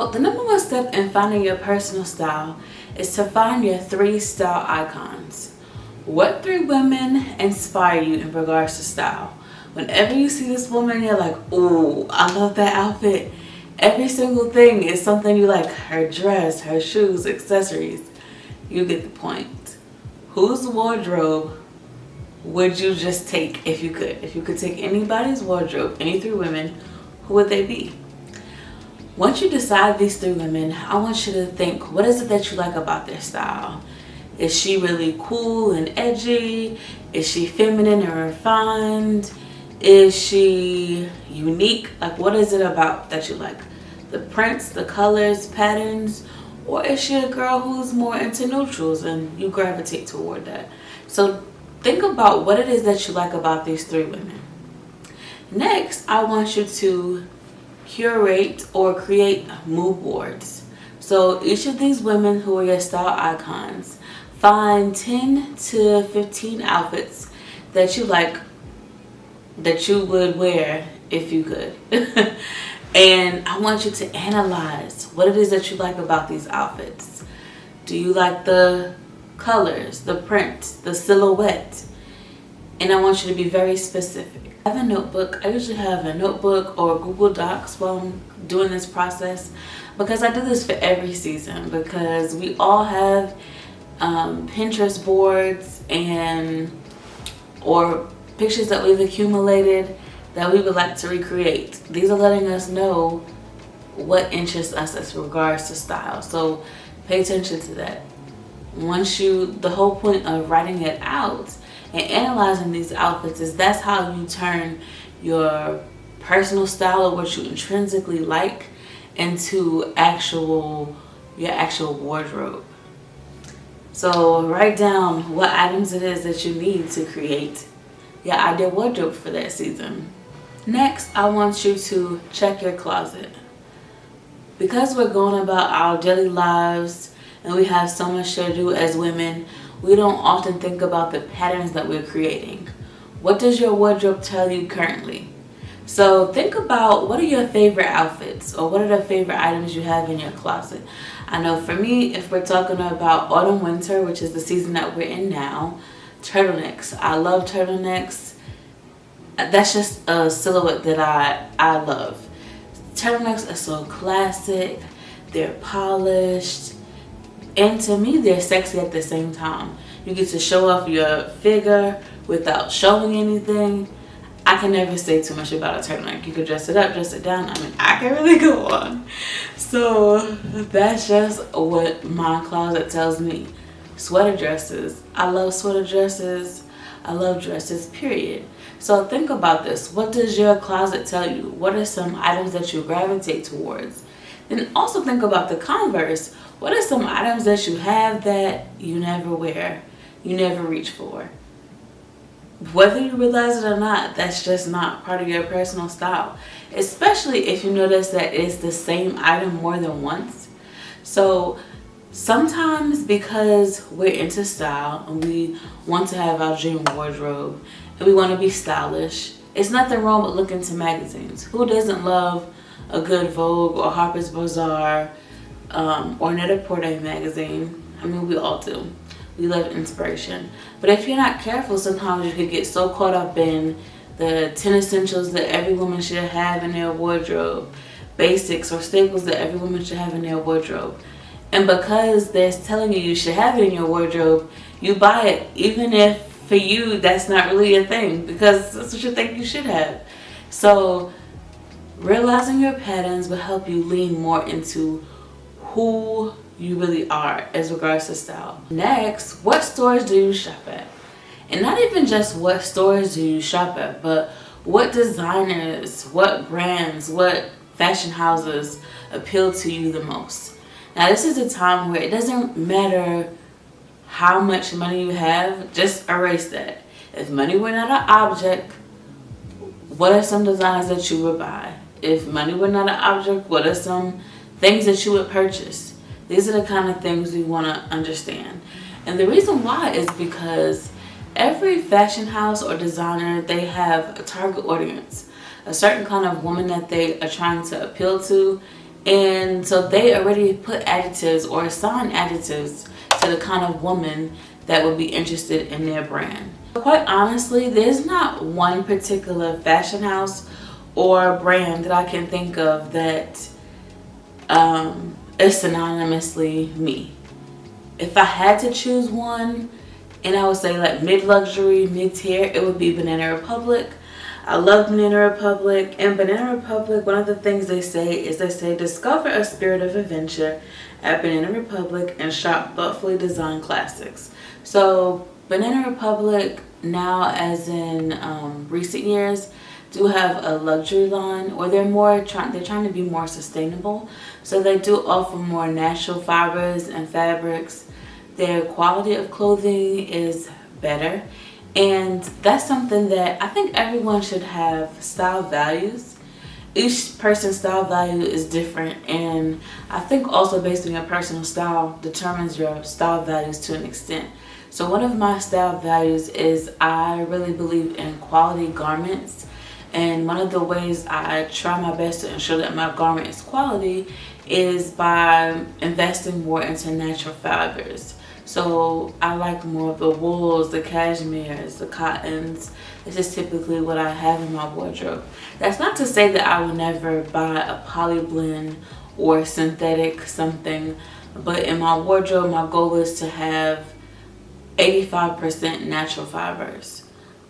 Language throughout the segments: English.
Well, the number one step in finding your personal style is to find your 3 style icons. What 3 women inspire you in regards to style? Whenever you see this woman, you're like, "Ooh, I love that outfit." Every single thing is something you like: her dress, her shoes, accessories. You get the point. Whose wardrobe would you just take if you could? If you could take anybody's wardrobe, any 3 women, who would they be? Once you decide these 3 women, I want you to think, what is it that you like about their style? Is she really cool and edgy? Is she feminine and refined? Is she unique? Like, what is it about that you like? The prints, the colors, patterns? Or is she a girl who's more into neutrals and you gravitate toward that? So think about what it is that you like about these 3 women. Next, I want you to curate or create mood boards. So each of these women who are your style icons, find 10 to 15 outfits that you like, that you would wear if you could. And I want you to analyze what it is that you like about these outfits. Do you like the colors, the print, the silhouette? And I want you to be very specific. I have a notebook. I usually have a notebook or Google Docs while I'm doing this process, because I do this for every season, because we all have Pinterest boards or pictures that we've accumulated that we would like to recreate. These are letting us know what interests us as regards to style. So pay attention to that. The whole point of writing it out and analyzing these outfits is that's how you turn your personal style, or what you intrinsically like, into your actual wardrobe. So write down what items it is that you need to create your ideal wardrobe for that season. Next, I want you to check your closet. Because we're going about our daily lives and we have so much to do as women, we don't often think about the patterns that we're creating. What does your wardrobe tell you currently? So think about, what are your favorite outfits, or what are the favorite items you have in your closet? I know for me, if we're talking about autumn winter, which is the season that we're in now, turtlenecks. I love turtlenecks. That's just a silhouette that I love. Turtlenecks are so classic, they're polished, and to me they're sexy at the same time. You get to show off your figure without showing anything. I can never say too much about a turtleneck. You could dress it up, dress it down. I mean, I can really go on. So that's just what my closet tells me. Sweater dresses. I love sweater dresses. I love dresses, period. So think about this. What does your closet tell you? What are some items that you gravitate towards? Then also think about the converse. What are some items that you have that you never wear, you never reach for? Whether you realize it or not, that's just not part of your personal style. Especially if you notice that it's the same item more than once. So sometimes, because we're into style and we want to have our dream wardrobe and we want to be stylish, it's nothing wrong with looking to magazines. Who doesn't love a good Vogue or Harper's Bazaar or Net-a-Porter magazine? I mean, we all do. We love inspiration. But if you're not careful, sometimes you could get so caught up in the 10 essentials that every woman should have in their wardrobe, basics or staples that every woman should have in their wardrobe. And because they're telling you should have it in your wardrobe, you buy it, even if for you that's not really a thing, because that's what you think you should have. So realizing your patterns will help you lean more into who you really are as regards to style. Next, what stores do you shop at? And not even just what stores do you shop at, but what designers, what brands, what fashion houses appeal to you the most. Now this is a time where it doesn't matter how much money you have, just erase that. If money were not an object, what are some designs that you would buy? If money were not an object, what are some things that you would purchase? These are the kind of things we want to understand. And the reason why is because every fashion house or designer, they have a target audience, a certain kind of woman that they are trying to appeal to, And so they already put adjectives or assign adjectives to the kind of woman that would be interested in their brand. Quite honestly, there's not one particular fashion house or brand that I can think of that is synonymously me. If I had to choose one, and I would say like mid-luxury, mid-tier, it would be Banana Republic. I love Banana Republic. And Banana Republic, one of the things they say is discover a spirit of adventure at Banana Republic and shop thoughtfully designed classics. So Banana Republic now, as in recent years, do have a luxury line, or they're trying to be more sustainable. So they do offer more natural fibers and fabrics. Their quality of clothing is better, and that's something that I think everyone should have. Style values. Each person's style value is different, and I think also based on your personal style determines your style values to an extent. So one of my style values is I really believe in quality garments, and one of the ways I try my best to ensure that my garment is quality is by investing more into natural fibers. So I like more of the wools, the cashmeres, the cottons. This is typically what I have in my wardrobe. That's not to say that I will never buy a poly blend or synthetic something, but in my wardrobe, my goal is to have 85% natural fibers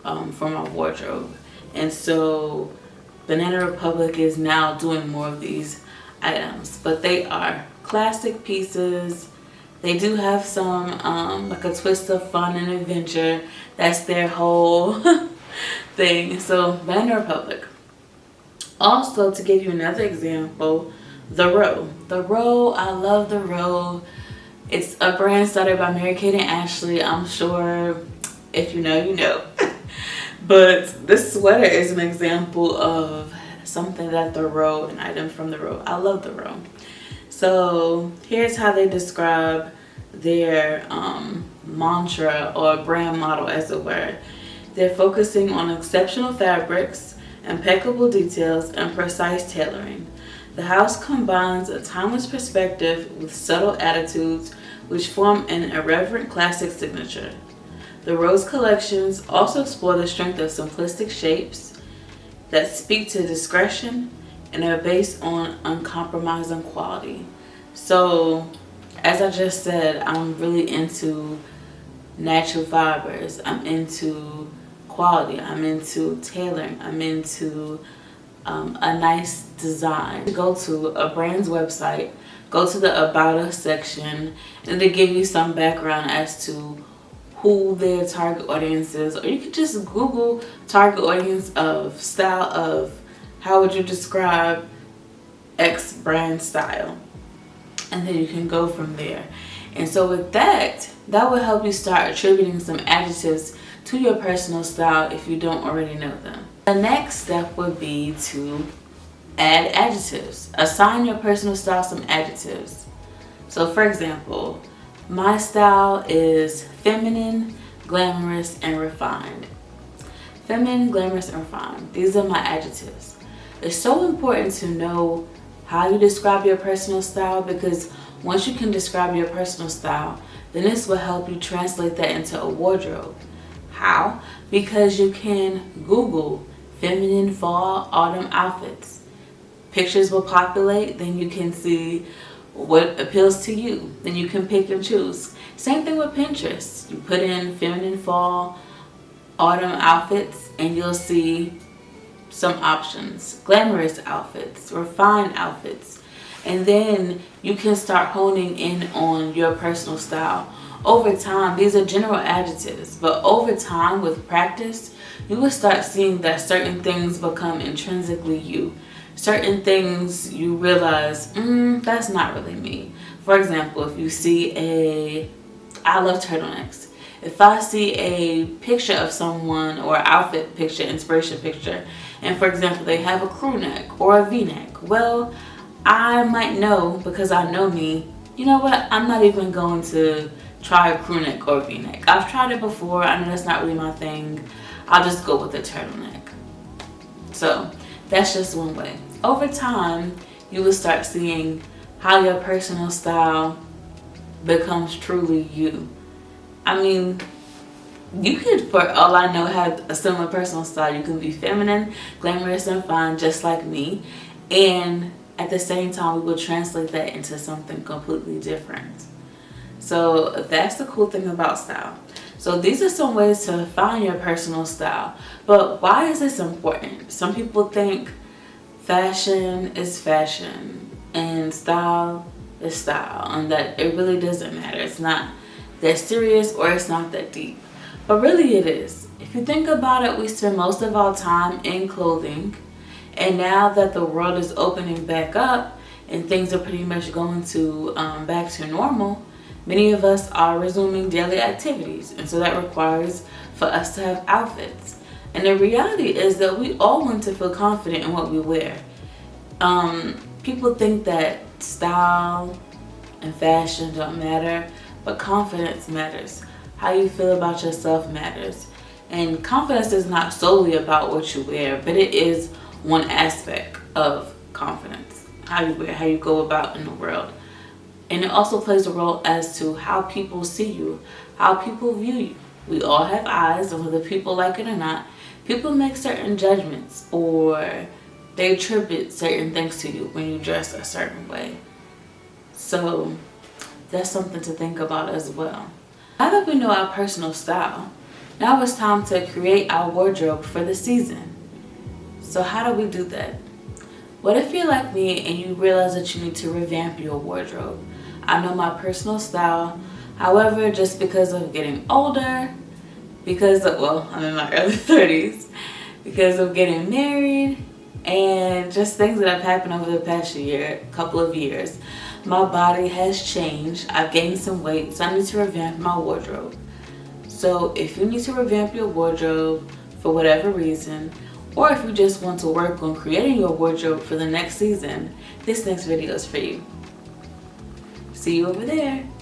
for my wardrobe. And so Banana Republic is now doing more of these items, but they are classic pieces. They do have some like a twist of fun and adventure. That's their whole thing. So Banana Republic. Also, to give you another example, The Row. The Row, I love The Row. It's a brand started by Mary Kate and Ashley. I'm sure if you know, you know. But this sweater is an example of something that The Row, an item from The Row. I love The Row. So here's how they describe their mantra or brand model, as it were. They're focusing on exceptional fabrics, impeccable details, and precise tailoring. The house combines a timeless perspective with subtle attitudes which form an irreverent classic signature. The Rose collections also explore the strength of simplistic shapes that speak to discretion and are based on uncompromising quality. So, as I just said, I'm really into natural fibers. I'm into quality. I'm into tailoring. I'm into a nice design. Go to a brand's website, go to the About Us section, and they give you some background as to who their target audience is. Or you could just Google target audience of style of how would you describe X brand style, and then you can go from there. And so with that will help you start attributing some adjectives to your personal style if you don't already know them. The next step would be to add adjectives. Assign your personal style some adjectives. So for example, my style is feminine, glamorous, and refined. Feminine, glamorous, and refined. These are my adjectives. It's so important to know how you describe your personal style, because once you can describe your personal style, then this will help you translate that into a wardrobe. How? Because you can Google feminine fall autumn outfits. Pictures will populate, then you can see what appeals to you. Then you can pick and choose. Same thing with Pinterest. You put in feminine fall autumn outfits and you'll see some options. Glamorous outfits, refined outfits. And then you can start honing in on your personal style. Over time, these are general adjectives, but over time with practice, you will start seeing that certain things become intrinsically you. Certain things you realize, that's not really me. For example, if you see I love turtlenecks. If I see a picture of someone or outfit picture, inspiration picture, and for example, they have a crew neck or a V-neck, well, I might know, because I know me, you know what, I'm not even going to try a crew neck or V-neck. I've tried it before. I know that's not really my thing. I'll just go with a turtleneck. So that's just one way. Over time, you will start seeing how your personal style becomes truly you. I mean, you could, for all I know, have a similar personal style. You can be feminine, glamorous, and fun, just like me. And at the same time, we will translate that into something completely different. So that's the cool thing about style. So these are some ways to find your personal style. But why is this important? Some people think fashion is fashion and style is style, and that it really doesn't matter. It's not that serious or it's not that deep. But really it is. If you think about it, we spend most of our time in clothing, and now that the world is opening back up and things are pretty much going to back to normal, many of us are resuming daily activities, and so that requires for us to have outfits. And the reality is that we all want to feel confident in what we wear. People think that style and fashion don't matter, but confidence matters. How you feel about yourself matters. And confidence is not solely about what you wear, but it is one aspect of confidence. How you wear, how you go about in the world. And it also plays a role as to how people see you, how people view you. We all have eyes, and whether people like it or not, people make certain judgments or they attribute certain things to you when you dress a certain way. So that's something to think about as well. Now that we know our personal style, now it's time to create our wardrobe for the season. So how do we do that? What if you're like me and you realize that you need to revamp your wardrobe? I know my personal style. However, just because of getting older, I'm in my early 30s, because of getting married, and just things that have happened over the past couple of years, my body has changed. I've gained some weight, so I need to revamp my wardrobe. So if you need to revamp your wardrobe for whatever reason, or if you just want to work on creating your wardrobe for the next season, this next video is for you. See you over there.